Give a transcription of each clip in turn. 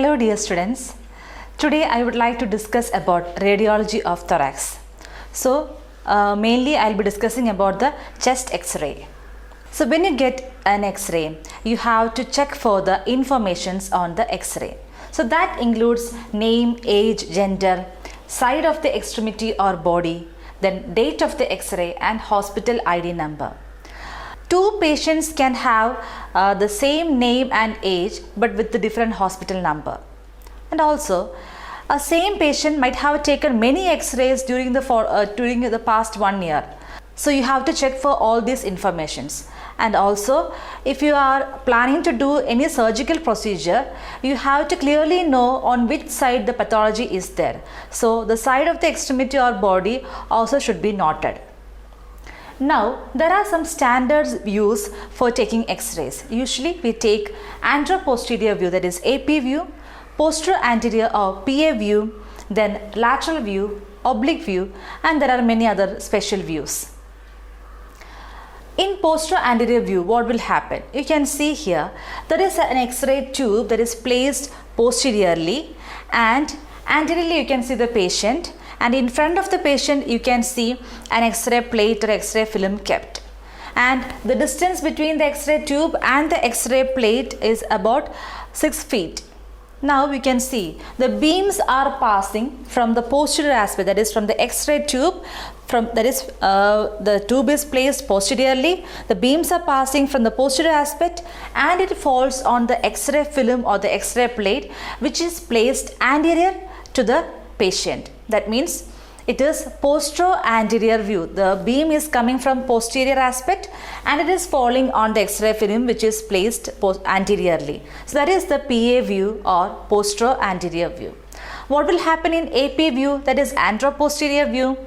Hello dear students. Today I would like to discuss about radiology of thorax. So mainly I'll be discussing about the chest x-ray. So when you get an x-ray, you have to check for the informations on the x-ray. So that includes name, age, gender, side of the extremity or body, then date of the x-ray and hospital ID number. Two patients can have the same name and age but with the different hospital number. And also, a same patient might have taken many x-rays during the past 1 year. So you have to check for all these informations. And also, if you are planning to do any surgical procedure, you have to clearly know on which side the pathology is there. So the side of the extremity or body also should be noted. Now, there are some standards views for taking x-rays. Usually, we take anteroposterior view, that is AP view, posterior-anterior or PA view, then lateral view, oblique view, and there are many other special views. In posterior-anterior view, what will happen? You can see here, there is an x-ray tube that is placed posteriorly, and anteriorly you can see the patient. And in front of the patient you can see an x-ray plate or x-ray film kept, and the distance between the x-ray tube and the x-ray plate is about 6 feet. Now we can see the beams are passing from the posterior aspect, that is from the x-ray tube, the tube is placed posteriorly, the beams are passing from the posterior aspect and it falls on the x-ray film or the x-ray plate which is placed anterior to the patient. That means it is posterior-anterior view. The beam is coming from posterior aspect and it is falling on the x-ray film which is placed anteriorly. So that is the PA view or posterior-anterior view. What will happen in AP view, that is anteroposterior view?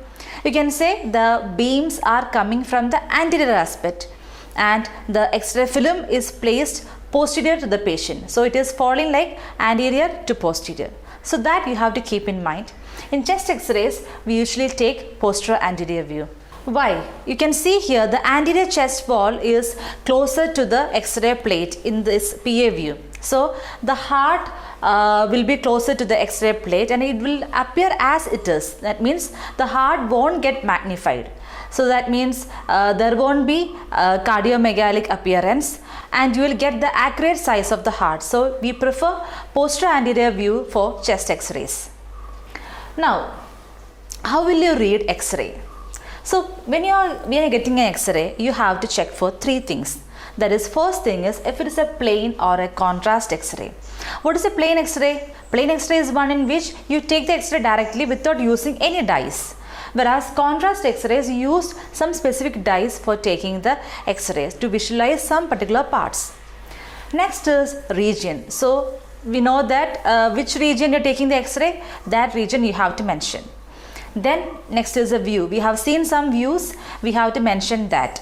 You can say the beams are coming from the anterior aspect and the x-ray film is placed posterior to the patient. So it is falling like anterior to posterior. So that you have to keep in mind. In chest x-rays, we usually take posterior-anterior view. Why? You can see here the anterior chest wall is closer to the x-ray plate in this PA view. So the heart will be closer to the x-ray plate and it will appear as it is. That means the heart won't get magnified. So that means there won't be cardiomegalic appearance and you will get the accurate size of the heart. So we prefer posterior-anterior view for chest x-rays. Now, how will you read x-ray? So when you are getting an x-ray, you have to check for 3 things. That is, first thing is if it is a plain or a contrast x-ray. What is a plain x-ray? Plain x-ray is one in which you take the x-ray directly without using any dyes. Whereas contrast x-rays use some specific dyes for taking the x-rays to visualize some particular parts. Next is region. So we know that which region you are taking the x-ray, that region you have to mention. Then next is a view. We have seen some views, we have to mention that.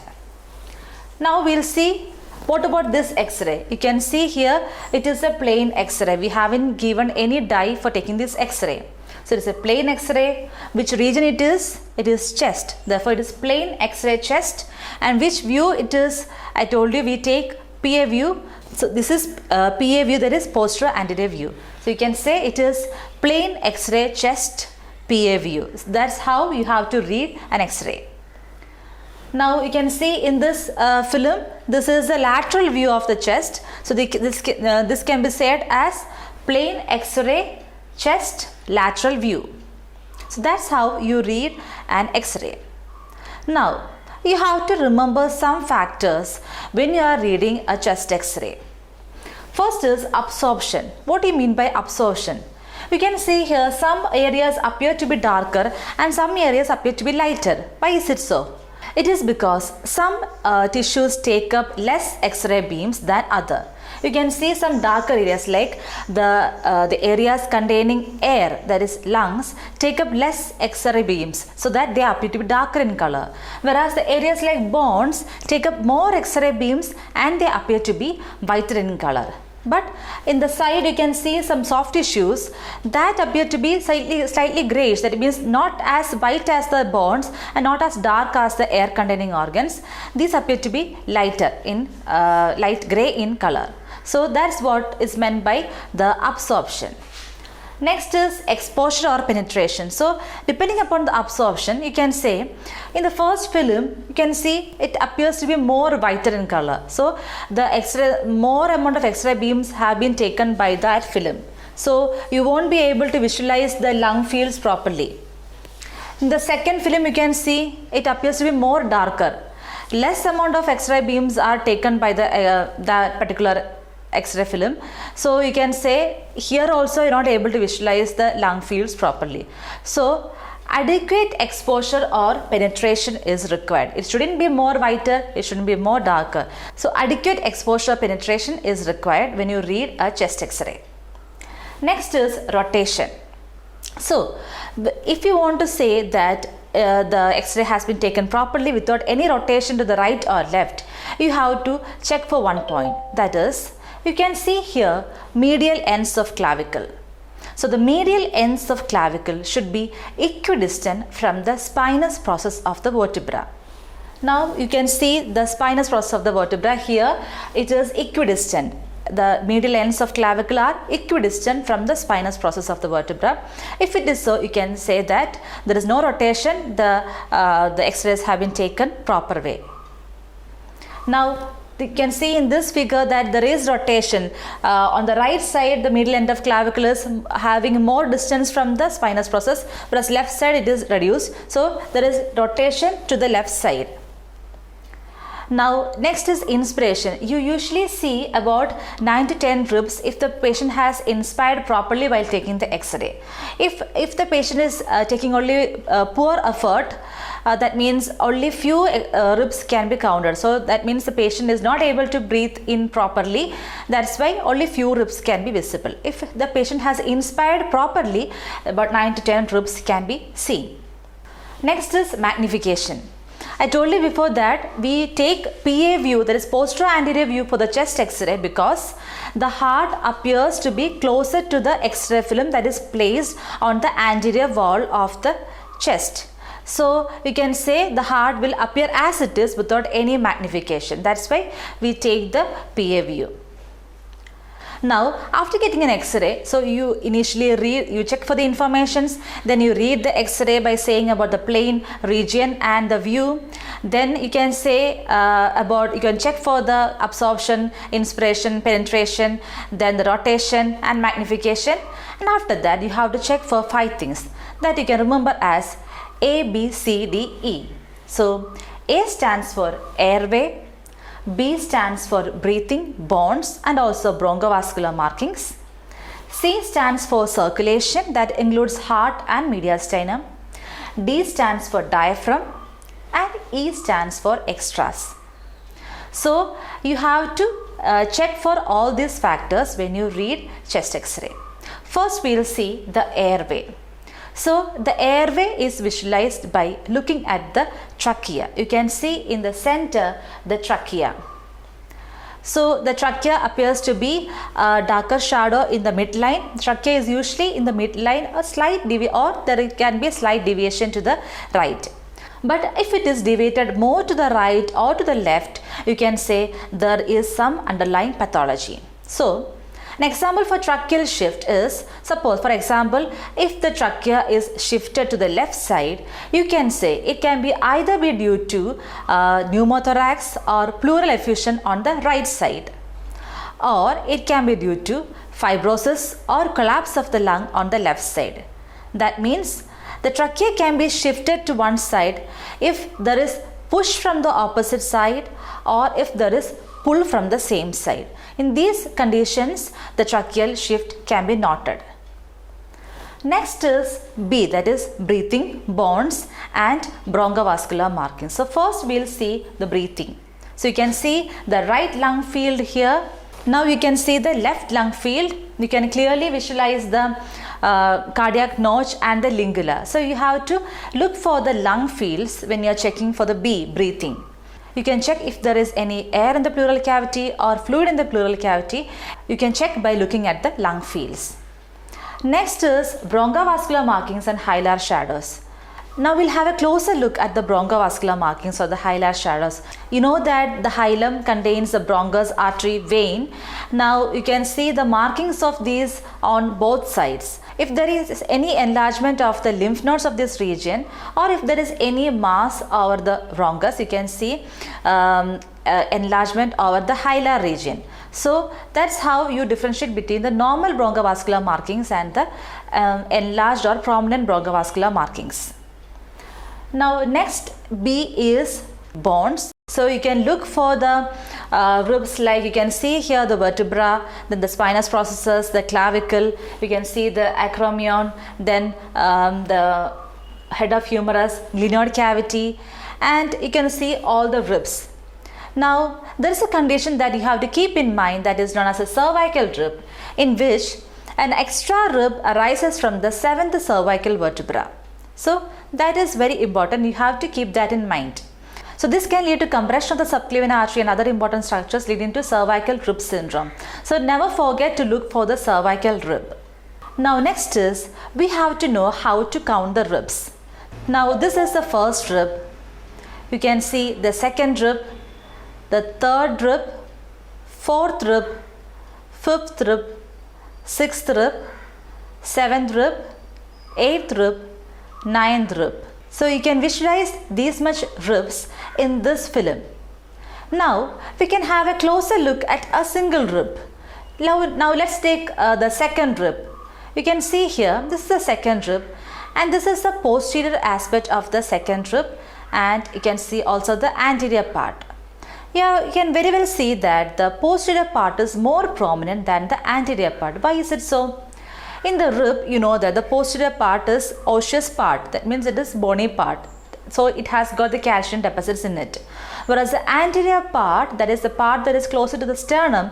Now we will see what about this x-ray. You can see here it is a plain x-ray. We haven't given any dye for taking this x-ray. So it is a plain x-ray. Which region it is? It is chest. Therefore it is plain x-ray chest. And which view it is? I told you we take PA view. So this is PA view, that is posterior-anterior view. So you can say it is plain x-ray chest PA view. That's how you have to read an x-ray. Now you can see in this film, this is the lateral view of the chest. So this can be said as plain x-ray chest lateral view. So that's how you read an x-ray. Now you have to remember some factors when you are reading a chest x-ray. First is absorption. What do you mean by absorption? You can see here some areas appear to be darker and some areas appear to be lighter. Why is it so? It is because some tissues take up less x-ray beams than other. You can see some darker areas like the areas containing air, that is lungs, take up less x-ray beams so that they appear to be darker in color. Whereas the areas like bones take up more x-ray beams and they appear to be whiter in color. But in the side you can see some soft tissues that appear to be slightly greyish. That means not as white as the bones and not as dark as the air containing organs. These appear to be lighter in light grey in color. So that's what is meant by the absorption. Next is exposure or penetration. So depending upon the absorption, you can say in the first film, you can see it appears to be more whiter in color. So the X-ray, more amount of X-ray beams have been taken by that film. So you won't be able to visualize the lung fields properly. In the second film, you can see it appears to be more darker. Less amount of X-ray beams are taken by that particular X-ray film. So you can say here also you're not able to visualize the lung fields properly. So adequate exposure or penetration is required. It shouldn't be more whiter, it shouldn't be more darker. So adequate exposure penetration is required when you read a chest X-ray. Next is rotation. So if you want to say that the X-ray has been taken properly without any rotation to the right or left, you have to check for one point. That is, you can see here medial ends of clavicle. So the medial ends of clavicle should be equidistant from the spinous process of the vertebra. Now you can see the spinous process of the vertebra here. It is equidistant. The medial ends of clavicle are equidistant from the spinous process of the vertebra. If it is so, you can say that there is no rotation. The X-rays have been taken proper way. Now you can see in this figure that there is rotation. On the right side, the medial end of clavicle is having more distance from the spinous process, whereas left side it is reduced. So there is rotation to the left side. Now next is inspiration. You usually see about 9 to 10 ribs if the patient has inspired properly while taking the X-ray. If the patient is taking only poor effort, that means only few ribs can be counted. So that means the patient is not able to breathe in properly. That's why only few ribs can be visible. If the patient has inspired properly, about 9 to 10 ribs can be seen. Next is magnification. I told you before that we take PA view, that is posterior anterior view, for the chest X-ray because the heart appears to be closer to the X-ray film that is placed on the anterior wall of the chest. So you can say the heart will appear as it is without any magnification. That's why we take the PA view. Now after getting an X-ray, so you initially read, you check for the informations, then you read the X-ray by saying about the plane, region and the view. Then you can say you can check for the absorption, inspiration, penetration, then the rotation and magnification. And after that you have to check for 5 things that you can remember as A, B, C, D, E. So A stands for airway, B stands for breathing, bonds and also bronchovascular markings. C stands for circulation, that includes heart and mediastinum. D stands for diaphragm and E stands for extras. So you have to check for all these factors when you read chest X-ray. First we will see the airway. So the airway is visualized by looking at the trachea. You can see in the center the trachea. So the trachea appears to be a darker shadow in the midline. Trachea is usually in the midline, a slight or there can be a slight deviation to the right. But if it is deviated more to the right or to the left, you can say there is some underlying pathology. So an example for tracheal shift is, suppose for example, if the trachea is shifted to the left side, you can say it can be either be due to pneumothorax or pleural effusion on the right side, or it can be due to fibrosis or collapse of the lung on the left side. That means the trachea can be shifted to one side if there is push from the opposite side or if there is pull from the same side. In these conditions, the tracheal shift can be noted. Next is B, that is breathing, bonds and bronchovascular markings. So first we will see the breathing. So you can see the right lung field here. Now you can see the left lung field. You can clearly visualize the cardiac notch and the lingula. So you have to look for the lung fields when you are checking for the B, breathing. You can check if there is any air in the pleural cavity or fluid in the pleural cavity. You can check by looking at the lung fields. Next is bronchovascular markings and hilar shadows. Now we'll have a closer look at the bronchovascular markings or the hilar shadows. You know that the hilum contains the bronchus artery vein. Now you can see the markings of these on both sides. If there is any enlargement of the lymph nodes of this region, or if there is any mass over the bronchus, you can see enlargement over the hilar region. So that's how you differentiate between the normal bronchovascular markings and the enlarged or prominent bronchovascular markings. Now next B is bones. So you can look for the ribs, like you can see here the vertebra, then the spinous processes, the clavicle, you can see the acromion, then the head of humerus, glenoid cavity, and you can see all the ribs. Now there is a condition that you have to keep in mind, that is known as a cervical rib, in which an extra rib arises from the 7th cervical vertebra. So that is very important, you have to keep that in mind. So this can lead to compression of the subclavian artery and other important structures, leading to cervical rib syndrome. So never forget to look for the cervical rib. Now next is, we have to know how to count the ribs. Now this is the first rib. You can see the second rib, the third rib, fourth rib, fifth rib, sixth rib, seventh rib, eighth rib, ninth rib. So you can visualize these much ribs in this film. Now we can have a closer look at a single rib. Now let's take the second rib. You can see here, this is the second rib, and this is the posterior aspect of the second rib, and you can see also the anterior part. Yeah, you can very well see that the posterior part is more prominent than the anterior part. Why is it so? In the rib, you know that the posterior part is osseous part, that means it is bony part, so it has got the calcium deposits in it. Whereas the anterior part, that is the part that is closer to the sternum,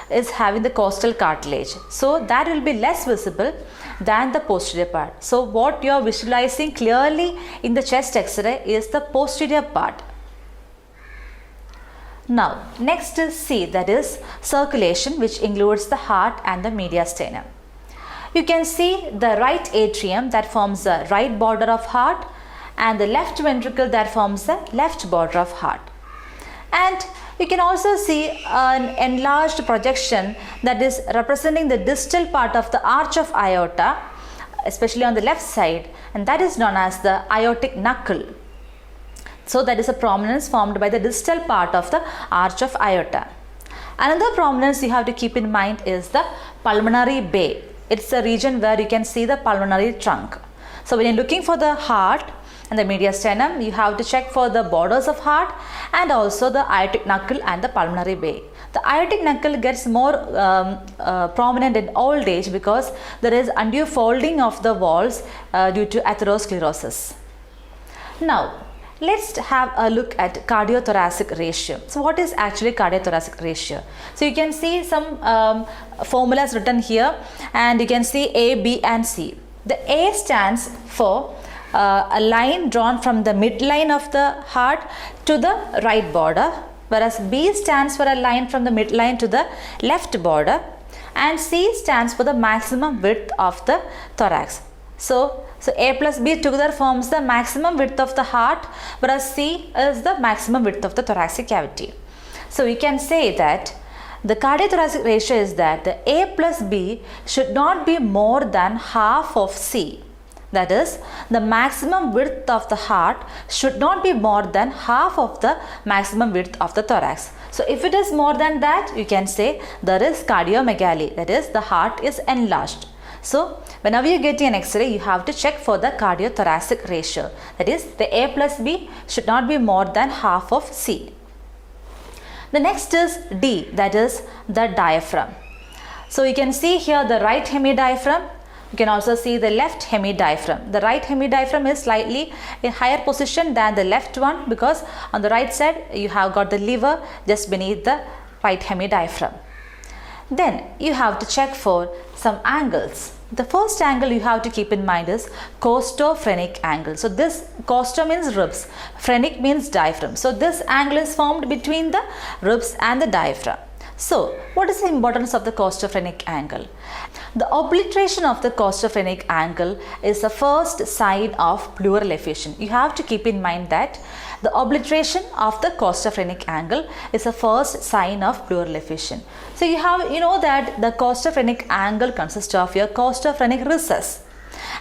is having the costal cartilage, so that will be less visible than the posterior part. So what you are visualizing clearly in the chest X-ray is the posterior part. Now next is C, that is circulation, which includes the heart and the mediastinum. You can see the right atrium that forms the right border of heart, and the left ventricle that forms the left border of heart. And you can also see an enlarged projection that is representing the distal part of the arch of aorta, especially on the left side, and that is known as the aortic knuckle. So that is a prominence formed by the distal part of the arch of aorta. Another prominence you have to keep in mind is the pulmonary bay. It's the region where you can see the pulmonary trunk. So when you're looking for the heart and the mediastinum, you have to check for the borders of heart and also the aortic knuckle and the pulmonary bay. The aortic knuckle gets more prominent in old age because there is undue folding of the walls due to atherosclerosis. Now let's have a look at cardiothoracic ratio. So what is actually cardiothoracic ratio? So you can see some formulas written here, and you can see A, B and C. The A stands for a line drawn from the midline of the heart to the right border, whereas B stands for a line from the midline to the left border, and C stands for the maximum width of the thorax. So A plus B together forms the maximum width of the heart, whereas C is the maximum width of the thoracic cavity. So we can say that the cardiothoracic ratio is that the A plus B should not be more than half of C. That is, the maximum width of the heart should not be more than half of the maximum width of the thorax. So if it is more than that, you can say there is cardiomegaly, that is, the heart is enlarged. So whenever you get an X-ray, you have to check for the cardiothoracic ratio. That is, the A plus B should not be more than half of C. The next is D, that is the diaphragm. So you can see here the right hemidiaphragm. You can also see the left hemidiaphragm. The right hemidiaphragm is slightly in higher position than the left one because on the right side you have got the liver just beneath the right hemidiaphragm. Then you have to check for some angles. The first angle you have to keep in mind is costophrenic angle. So this costo means ribs, phrenic means diaphragm. So this angle is formed between the ribs and the diaphragm. So, what is the importance of the costophrenic angle? The obliteration of the costophrenic angle is the first sign of pleural effusion. You have to keep in mind that the obliteration of the costophrenic angle is the first sign of pleural effusion. So, you know that the costophrenic angle consists of your costophrenic recess,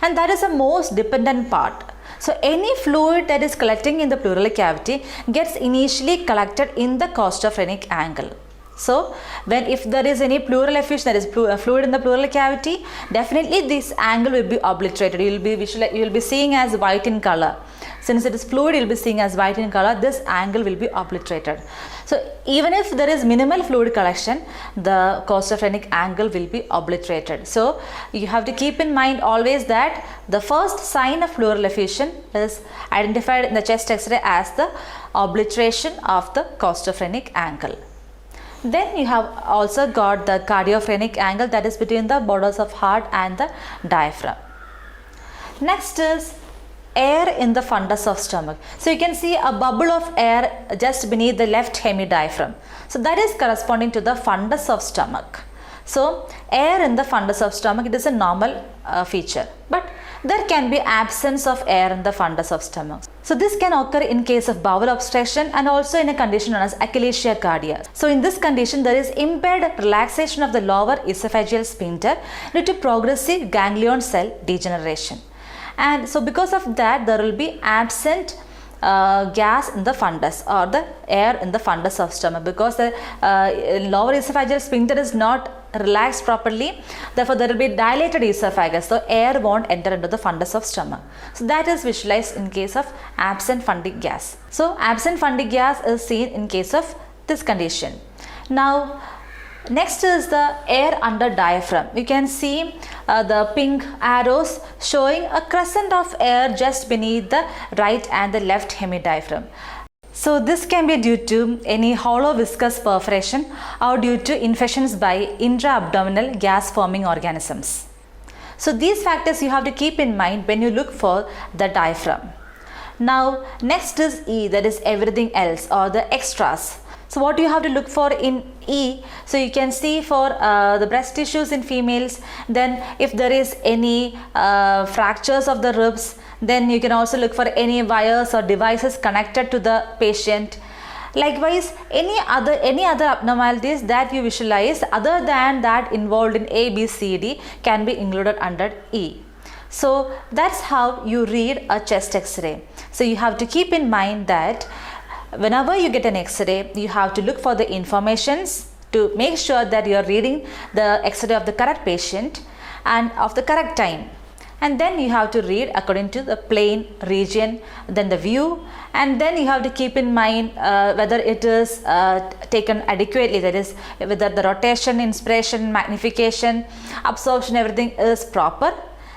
and that is the most dependent part. So, any fluid that is collecting in the pleural cavity gets initially collected in the costophrenic angle. So, if there is any pleural effusion, there is fluid in the pleural cavity, definitely this angle will be obliterated. You will be seeing as white in color. Since it is fluid, you will be seeing as white in color. This angle will be obliterated. So, even if there is minimal fluid collection, the costophrenic angle will be obliterated. So, you have to keep in mind always that the first sign of pleural effusion is identified in the chest X-ray as the obliteration of the costophrenic angle. Then you have also got the cardiophrenic angle, that is between the borders of heart and the diaphragm. Next is air in the fundus of stomach. So you can see a bubble of air just beneath the left hemidiaphragm. So that is corresponding to the fundus of stomach. So air in the fundus of stomach, it is a normal feature, but there can be absence of air in the fundus of stomach. So this can occur in case of bowel obstruction and also in a condition known as achalasia cardia. So in this condition, there is impaired relaxation of the lower esophageal sphincter due to progressive ganglion cell degeneration. And so because of that, there will be absent gas in the fundus or the air in the fundus of stomach, because the lower esophageal sphincter is not relaxed properly. Therefore, there will be dilated esophagus, so air won't enter into the fundus of stomach. So that is visualized in case of absent fundic gas. So absent fundic gas is seen in case of this condition. Now next is the air under diaphragm. You can see the pink arrows showing a crescent of air just beneath the right and the left hemidiaphragm. So this can be due to any hollow viscous perforation or due to infections by intra-abdominal gas forming organisms. So these factors you have to keep in mind when you look for the diaphragm. Now next is E, that is everything else or the extras. So what you have to look for in E, so you can see for the breast tissues in females, then if there is any fractures of the ribs, then you can also look for any wires or devices connected to the patient. Likewise, any other abnormalities that you visualize other than that involved in A, B, C, D can be included under E. So that's how you read a chest X-ray. So you have to keep in mind that whenever you get an X-ray, you have to look for the informations to make sure that you are reading the X-ray of the correct patient and of the correct time. And then you have to read according to the plane, region, then the view, and then you have to keep in mind whether it is taken adequately, that is whether the rotation, inspiration, magnification, absorption, everything is proper.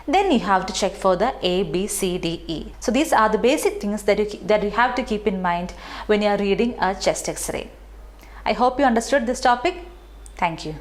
Then you have to check for the A, B, C, D, E. So these are the basic things that you have to keep in mind when you are reading a chest X-ray. I hope you understood this topic. Thank you.